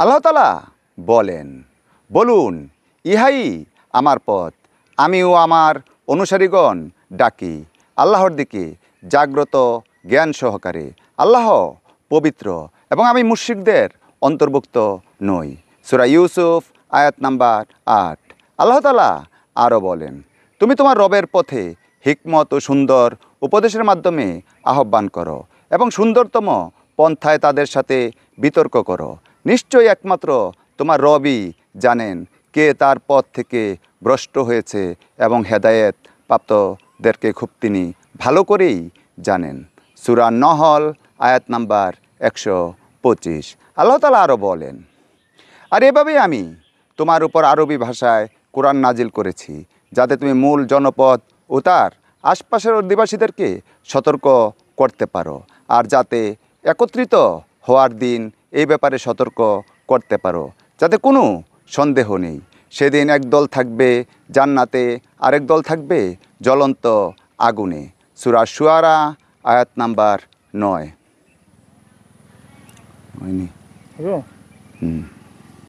আল্লাহ তাআলা বলেন, বলুন ইহাই আমার পথ, আমিও আমার অনুসারীগণ ডাকি আল্লাহর দিকে জাগ্রত জ্ঞান সহকারে। আল্লাহ পবিত্র এবং আমি মুশরিকদের অন্তর্ভুক্ত নই। সূরা ইউসুফ আয়াত নাম্বার 8। আল্লাহ তাআলা আরও বলেন, তুমি তোমার রবের পথে হিকমত ও সুন্দর উপদেশের মাধ্যমে আহ্বান করো এবং সুন্দরতম পন্থায় তাদের সাথে বিতর্ক করো। নিশ্চয়ই একমাত্র তোমার রবই জানেন কে তার পথ থেকে ভ্রষ্ট হয়েছে এবং হেদায়েত প্রাপ্তদেরকে খুব তিনি ভালো করেই জানেন। সূরা নহল আয়াত নাম্বার 125। আল্লাহ তাআলা আরও বলেন, আর এভাবেই আমি তোমার উপর আরবি ভাষায় কোরআন নাজিল করেছি, যাতে তুমি মূল জনপদ ও তার আশপাশের অধিবাসীদেরকে সতর্ক করতে পারো, আর যাতে একত্রিত হওয়ার দিন এই ব্যাপারে সতর্ক করতে পারো, যাতে কোনো সন্দেহ নেই। সেদিন একদল থাকবে জান্নাতে, আরেক দল থাকবে জ্বলন্ত আগুনে। সূরা শুআরা আয়াত নাম্বার 9। হলো?